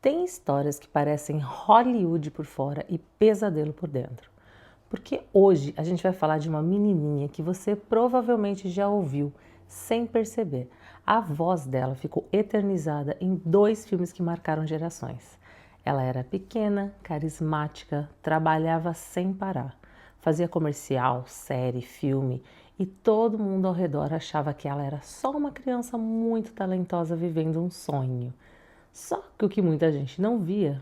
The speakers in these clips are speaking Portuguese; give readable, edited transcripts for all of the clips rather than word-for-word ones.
Tem histórias que parecem Hollywood por fora e pesadelo por dentro. Porque hoje a gente vai falar de uma menininha que você provavelmente já ouviu sem perceber. A voz dela ficou eternizada em 2 filmes que marcaram gerações. Ela era pequena, carismática, trabalhava sem parar. Fazia comercial, série, filme e todo mundo ao redor achava que ela era só uma criança muito talentosa vivendo um sonho. Só que o que muita gente não via,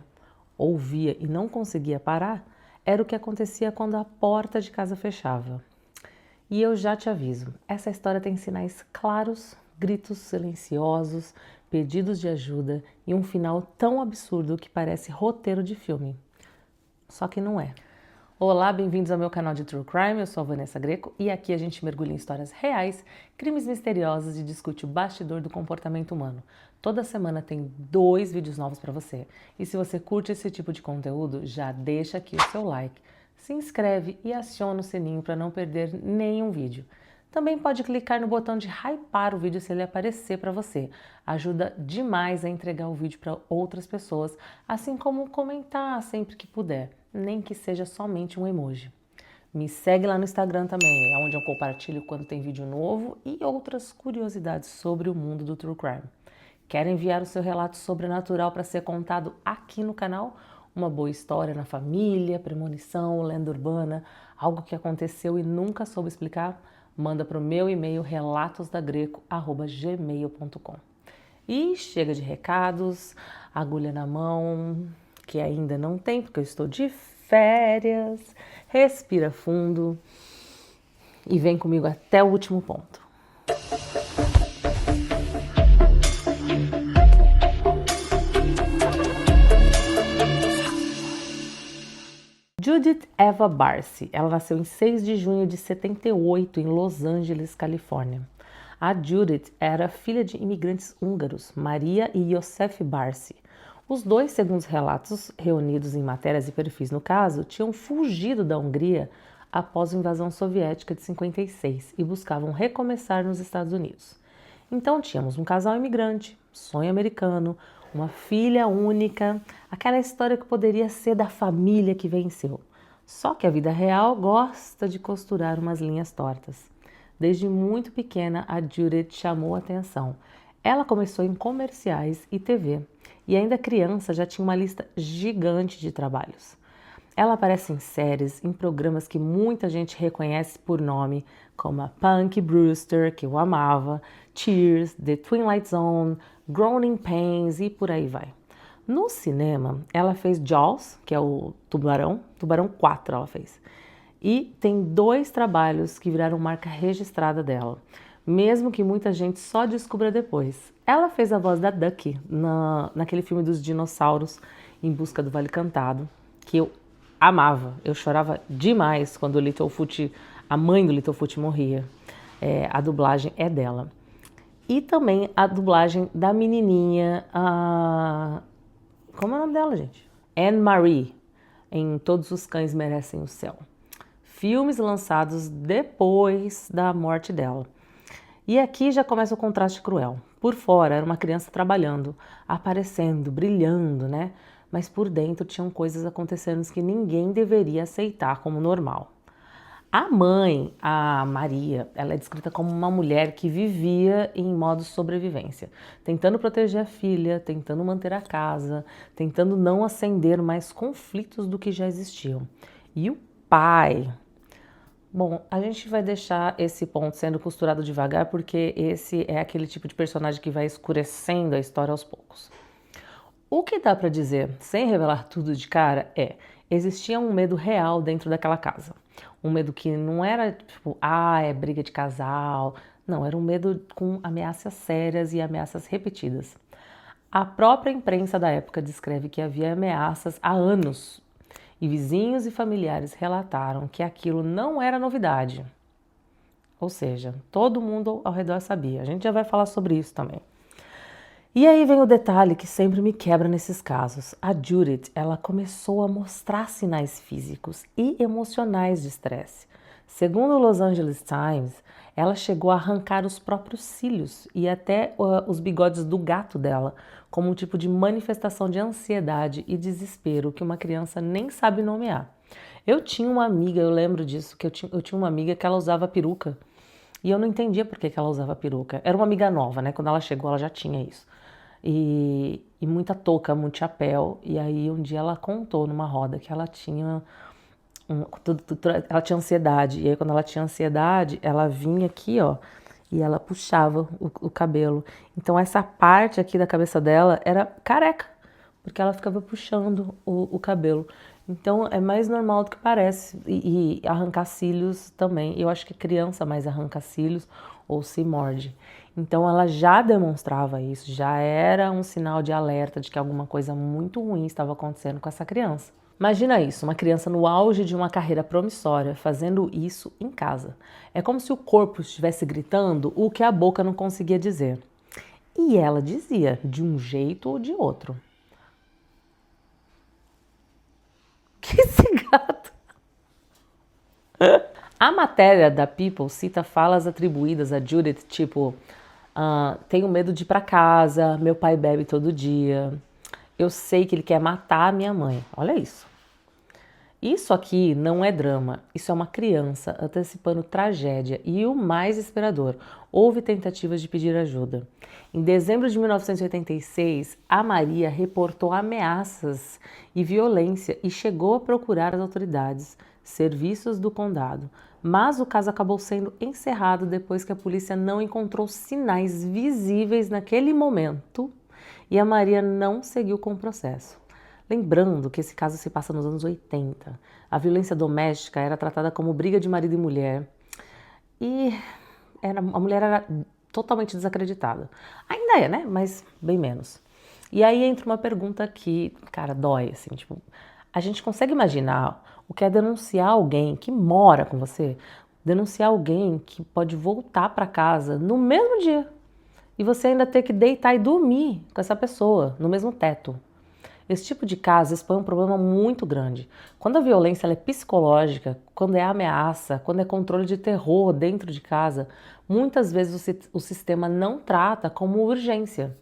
ouvia e não conseguia parar, era o que acontecia quando a porta de casa fechava. E eu já te aviso, essa história tem sinais claros, gritos silenciosos, pedidos de ajuda e um final tão absurdo que parece roteiro de filme. Só que não é. Olá, bem-vindos ao meu canal de True Crime, eu sou a Vanessa Greco e aqui a gente mergulha em histórias reais, crimes misteriosos e discute o bastidor do comportamento humano. Toda semana tem 2 vídeos novos para você. E se você curte esse tipo de conteúdo, já deixa aqui o seu like, se inscreve e aciona o sininho para não perder nenhum vídeo. Também pode clicar no botão de hypar o vídeo se ele aparecer para você. Ajuda demais a entregar o vídeo para outras pessoas, assim como comentar sempre que puder, nem que seja somente um emoji. Me segue lá no Instagram também, é onde eu compartilho quando tem vídeo novo e outras curiosidades sobre o mundo do True Crime. Quer enviar o seu relato sobrenatural para ser contado aqui no canal? Uma boa história na família, premonição, lenda urbana, algo que aconteceu e nunca soube explicar? Manda para o meu e-mail relatosdagreco@gmail.com. E chega de recados, agulha na mão, que ainda não tem porque eu estou de férias. Respira fundo e vem comigo até o último ponto. Judith Eva Barsi, ela nasceu em 6 de junho de 78 em Los Angeles, Califórnia. A Judith era filha de imigrantes húngaros, Maria e Yosef Barsi. Os dois, segundo os relatos reunidos em matérias e perfis no caso, tinham fugido da Hungria após a invasão soviética de 56 e buscavam recomeçar nos Estados Unidos. Então tínhamos um casal imigrante, sonho americano, uma filha única, aquela história que poderia ser da família que venceu. Só que a vida real gosta de costurar umas linhas tortas. Desde muito pequena, a Judith chamou a atenção. Ela começou em comerciais e TV, e ainda criança já tinha uma lista gigante de trabalhos. Ela aparece em séries, em programas que muita gente reconhece por nome, como a Punky Brewster, que eu amava, Cheers, The Twilight Zone, Growing Pains e por aí vai. No cinema, ela fez Jaws, que é o Tubarão 4 ela fez. E tem 2 trabalhos que viraram marca registrada dela, mesmo que muita gente só descubra depois. Ela fez a voz da Ducky naquele filme dos dinossauros, Em Busca do Vale Cantado, que eu amava. Eu chorava demais quando o Littlefoot, a mãe do Littlefoot morria. A dublagem é dela. E também a dublagem da menininha, como é o nome dela, gente? Anne-Marie, em Todos os Cães Merecem o Céu. Filmes lançados depois da morte dela. E aqui já começa o contraste cruel. Por fora era uma criança trabalhando, aparecendo, brilhando, né? Mas por dentro tinham coisas acontecendo que ninguém deveria aceitar como normal. A mãe, a Maria, ela é descrita como uma mulher que vivia em modo sobrevivência, tentando proteger a filha, tentando manter a casa, tentando não acender mais conflitos do que já existiam. E o pai... Bom, a gente vai deixar esse ponto sendo costurado devagar porque esse é aquele tipo de personagem que vai escurecendo a história aos poucos. O que dá para dizer, sem revelar tudo de cara, existia um medo real dentro daquela casa. Um medo que não era tipo, é briga de casal. Não, era um medo com ameaças sérias e ameaças repetidas. A própria imprensa da época descreve que havia ameaças há anos. E vizinhos e familiares relataram que aquilo não era novidade. Ou seja, todo mundo ao redor sabia. A gente já vai falar sobre isso também. E aí vem o detalhe que sempre me quebra nesses casos. A Judith, ela começou a mostrar sinais físicos e emocionais de estresse. Segundo o Los Angeles Times, Ela chegou a arrancar os próprios cílios e até os bigodes do gato dela, como um tipo de manifestação de ansiedade e desespero que uma criança nem sabe nomear. Eu tinha uma amiga, eu lembro disso, que eu tinha uma amiga que ela usava peruca. E eu não entendia por que ela usava peruca. Era uma amiga nova, né? Quando ela chegou, ela já tinha isso. E muita touca, muito chapéu. E aí um dia ela contou numa roda que ela tinha ela tinha ansiedade. E aí quando ela tinha ansiedade, ela vinha aqui, ó, e ela puxava o cabelo. Então essa parte aqui da cabeça dela era careca, porque ela ficava puxando o cabelo. Então é mais normal do que parece. E arrancar cílios também. Eu acho que criança mais arranca cílios ou se morde. Então ela já demonstrava isso, já era um sinal de alerta de que alguma coisa muito ruim estava acontecendo com essa criança. Imagina isso, uma criança no auge de uma carreira promissória fazendo isso em casa. É como se o corpo estivesse gritando o que a boca não conseguia dizer. E ela dizia, de um jeito ou de outro. Que esse gato? A matéria da People cita falas atribuídas a Judith, tipo, tenho medo de ir pra casa, meu pai bebe todo dia, eu sei que ele quer matar a minha mãe. Olha isso. Isso aqui não é drama, isso é uma criança antecipando tragédia e o mais desesperador, houve tentativas de pedir ajuda. Em dezembro de 1986, a Maria reportou ameaças e violência e chegou a procurar as autoridades, serviços do condado, mas o caso acabou sendo encerrado depois que a polícia não encontrou sinais visíveis naquele momento e a Maria não seguiu com o processo. Lembrando que esse caso se passa nos anos 80. A violência doméstica era tratada como briga de marido e mulher e a mulher era totalmente desacreditada. Ainda é, né? Mas bem menos. E aí entra uma pergunta que, cara, dói, assim, tipo, a gente consegue imaginar o que é denunciar alguém que mora com você, denunciar alguém que pode voltar para casa no mesmo dia e você ainda ter que deitar e dormir com essa pessoa no mesmo teto. Esse tipo de caso expõe um problema muito grande. Quando a violência ela é psicológica, quando é ameaça, quando é controle de terror dentro de casa, muitas vezes o sistema não trata como urgência,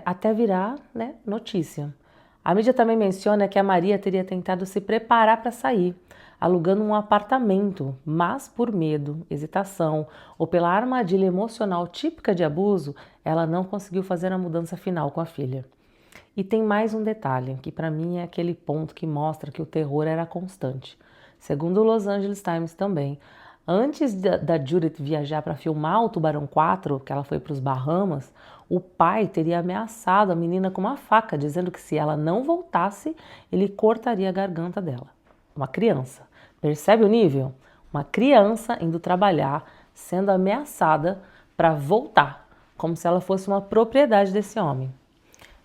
até virar, né, notícia. A mídia também menciona que a Maria teria tentado se preparar para sair, alugando um apartamento, mas por medo, hesitação ou pela armadilha emocional típica de abuso, ela não conseguiu fazer a mudança final com a filha. E tem mais um detalhe, que para mim é aquele ponto que mostra que o terror era constante. Segundo o Los Angeles Times também, antes da Judith viajar para filmar o Tubarão 4, que ela foi para os Bahamas, o pai teria ameaçado a menina com uma faca, dizendo que se ela não voltasse, ele cortaria a garganta dela. Uma criança. Percebe o nível? Uma criança indo trabalhar, sendo ameaçada para voltar, como se ela fosse uma propriedade desse homem.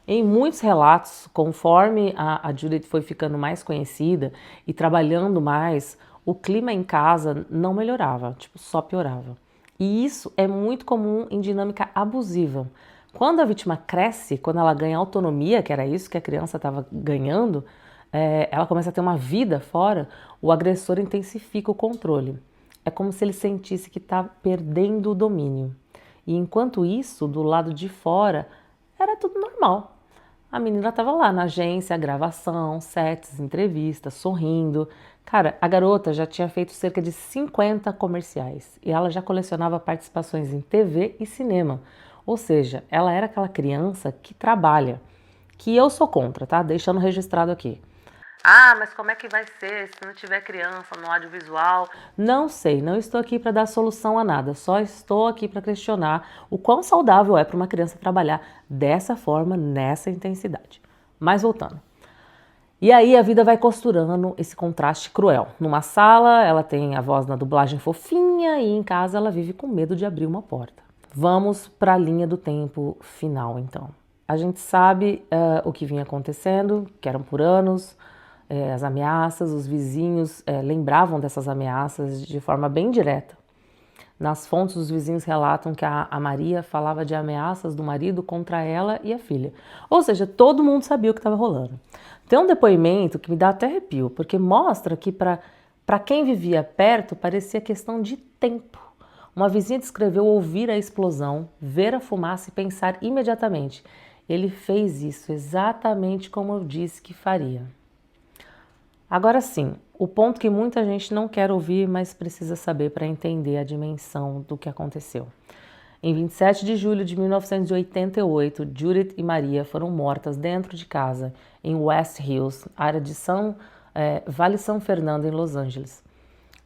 Em muitos relatos, conforme a Judith foi ficando mais conhecida e trabalhando mais, o clima em casa não melhorava, tipo, só piorava. E isso é muito comum em dinâmica abusiva. Quando a vítima cresce, quando ela ganha autonomia, que era isso que a criança estava ganhando, ela começa a ter uma vida fora, o agressor intensifica o controle. É como se ele sentisse que está perdendo o domínio. E enquanto isso, do lado de fora, era tudo normal. A menina estava lá na agência, gravação, sets, entrevistas, sorrindo. Cara, a garota já tinha feito cerca de 50 comerciais e ela já colecionava participações em TV e cinema. Ou seja, ela era aquela criança que trabalha, que eu sou contra, tá? Deixando registrado aqui. Ah, mas como é que vai ser se não tiver criança no audiovisual? Não sei, não estou aqui para dar solução a nada, só estou aqui para questionar o quão saudável é para uma criança trabalhar dessa forma, nessa intensidade. Mas voltando. E aí a vida vai costurando esse contraste cruel. Numa sala, ela tem a voz na dublagem fofinha e em casa ela vive com medo de abrir uma porta. Vamos para a linha do tempo final, então. A gente sabe o que vinha acontecendo, que eram por anos, as ameaças, os vizinhos lembravam dessas ameaças de forma bem direta. Nas fontes, os vizinhos relatam que a Maria falava de ameaças do marido contra ela e a filha. Ou seja, todo mundo sabia o que estava rolando. Tem um depoimento que me dá até arrepio, porque mostra que para quem vivia perto parecia questão de tempo. Uma vizinha descreveu ouvir a explosão, ver a fumaça e pensar imediatamente: ele fez isso exatamente como eu disse que faria. Agora sim, o ponto que muita gente não quer ouvir, mas precisa saber para entender a dimensão do que aconteceu. Em 27 de julho de 1988, Judith e Maria foram mortas dentro de casa, em West Hills, área de Vale São Fernando, em Los Angeles.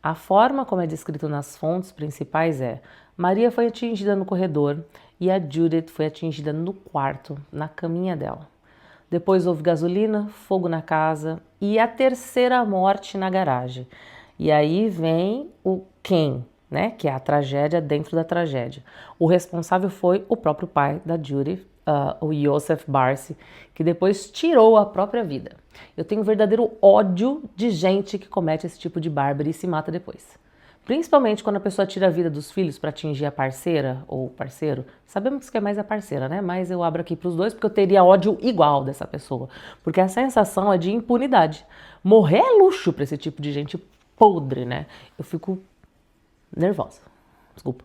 A forma como é descrito nas fontes principais é: Maria foi atingida no corredor e a Judith foi atingida no quarto, na caminha dela. Depois houve gasolina, fogo na casa e a terceira morte na garagem. E aí vem o quem, né? Que é a tragédia dentro da tragédia. O responsável foi o próprio pai da Judith, o Joseph Barcy, que depois tirou a própria vida. Eu tenho um verdadeiro ódio de gente que comete esse tipo de bárbaro e se mata depois. Principalmente quando a pessoa tira a vida dos filhos para atingir a parceira ou parceiro. Sabemos que é mais a parceira, né? Mas eu abro aqui para os dois porque eu teria ódio igual dessa pessoa. Porque a sensação é de impunidade. Morrer é luxo para esse tipo de gente podre, né? Eu fico nervosa. Desculpa.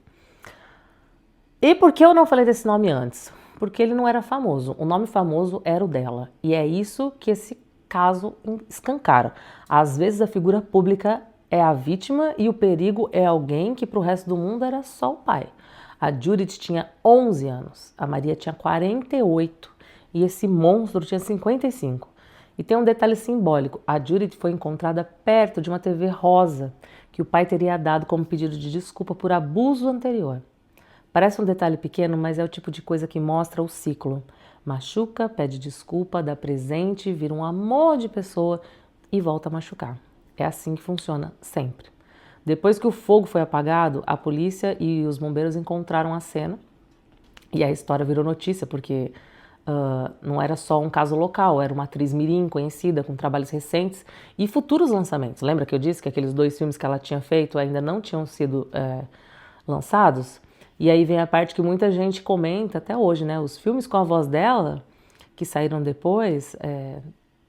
E por que eu não falei desse nome antes? Porque ele não era famoso. O nome famoso era o dela. E é isso que esse caso escancara. Às vezes a figura pública é a vítima e o perigo é alguém que para o resto do mundo era só o pai. A Judith tinha 11 anos, a Maria tinha 48 e esse monstro tinha 55. E tem um detalhe simbólico: a Judith foi encontrada perto de uma TV rosa que o pai teria dado como pedido de desculpa por abuso anterior. Parece um detalhe pequeno, mas é o tipo de coisa que mostra o ciclo. Machuca, pede desculpa, dá presente, vira um amor de pessoa e volta a machucar. É assim que funciona, sempre. Depois que o fogo foi apagado, a polícia e os bombeiros encontraram a cena e a história virou notícia, porque não era só um caso local, era uma atriz mirim conhecida, com trabalhos recentes e futuros lançamentos. Lembra que eu disse que aqueles 2 filmes que ela tinha feito ainda não tinham sido lançados? E aí vem a parte que muita gente comenta até hoje, né? Os filmes com a voz dela, que saíram depois,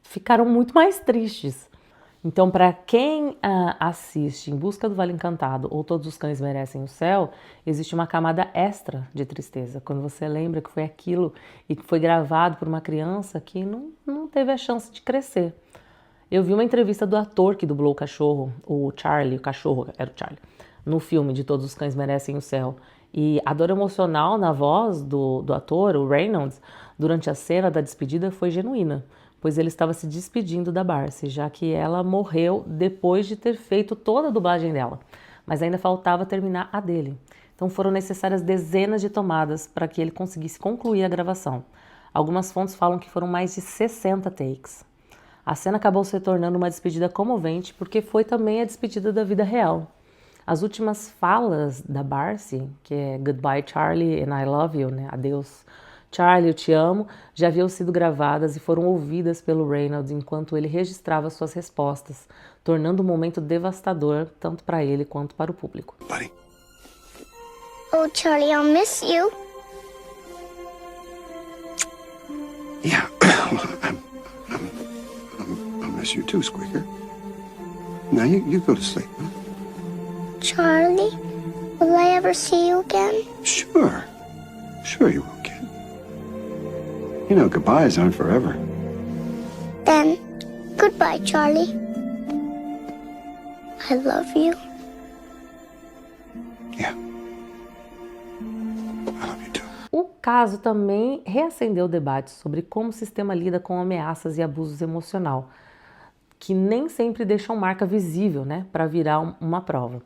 ficaram muito mais tristes. Então, para quem assiste Em Busca do Vale Encantado ou Todos os Cães Merecem o Céu, existe uma camada extra de tristeza, quando você lembra que foi aquilo e que foi gravado por uma criança que não teve a chance de crescer. Eu vi uma entrevista do ator que dublou o cachorro, o Charlie, o cachorro, era o Charlie, no filme de Todos os Cães Merecem o Céu. E a dor emocional na voz do ator, o Reynolds, durante a cena da despedida foi genuína, pois ele estava se despedindo da Barcy, já que ela morreu depois de ter feito toda a dublagem dela, mas ainda faltava terminar a dele. Então foram necessárias dezenas de tomadas para que ele conseguisse concluir a gravação. Algumas fontes falam que foram mais de 60 takes. A cena acabou se tornando uma despedida comovente porque foi também a despedida da vida real. As últimas falas da Barcy, que é Goodbye Charlie and I love you, né? Adeus Charlie, eu te amo, já haviam sido gravadas e foram ouvidas pelo Reynolds enquanto ele registrava suas respostas, tornando o momento devastador tanto para ele quanto para o público. Buddy. Oh, Charlie, I'll miss you. Yeah, I'll miss you too, Squeaker. Now you go to sleep. Huh? Charlie, will I ever see you again? Sure you will, kid. You know, goodbyes aren't forever. Then, goodbye, Charlie. I love you. Yeah. I love you too. O caso também reacendeu o debate sobre como o sistema lida com ameaças e abusos emocional, que nem sempre deixam marca visível, né, para virar uma prova.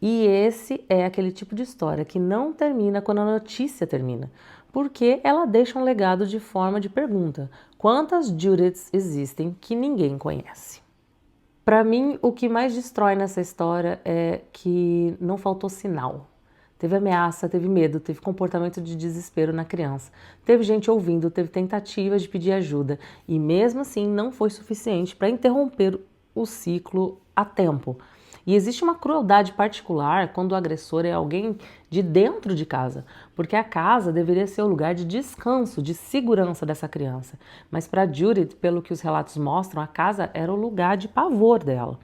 E esse é aquele tipo de história que não termina quando a notícia termina, porque ela deixa um legado de forma de pergunta: quantas Judiths existem que ninguém conhece? Para mim, o que mais destrói nessa história é que não faltou sinal. Teve ameaça, teve medo, teve comportamento de desespero na criança, teve gente ouvindo, teve tentativas de pedir ajuda e mesmo assim não foi suficiente para interromper o ciclo a tempo. E existe uma crueldade particular quando o agressor é alguém de dentro de casa, porque a casa deveria ser o lugar de descanso, de segurança dessa criança. Mas para Judith, pelo que os relatos mostram, a casa era o lugar de pavor dela.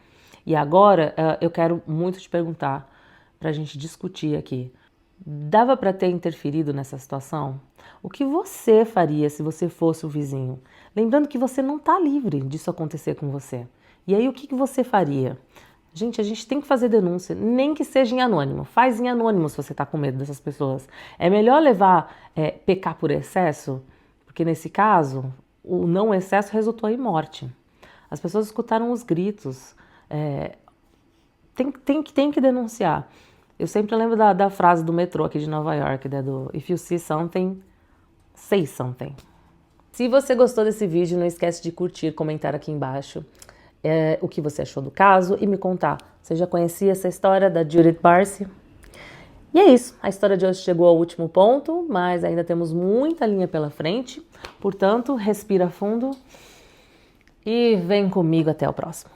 E agora eu quero muito te perguntar, pra gente discutir aqui. Dava para ter interferido nessa situação? O que você faria se você fosse o vizinho? Lembrando que você não está livre disso acontecer com você. E aí o que você faria? Gente, a gente tem que fazer denúncia, nem que seja em anônimo. Faz em anônimo se você está com medo dessas pessoas. É melhor pecar por excesso, porque nesse caso, o não excesso resultou em morte. As pessoas escutaram os gritos. Tem que denunciar. Eu sempre lembro da frase do metrô aqui de Nova York, do If you see something, say something. Se você gostou desse vídeo, não esquece de curtir, comentar aqui embaixo o que você achou do caso e me contar. Você já conhecia essa história da Judith Barsi? E é isso, a história de hoje chegou ao último ponto, mas ainda temos muita linha pela frente. Portanto, respira fundo e vem comigo até o próximo.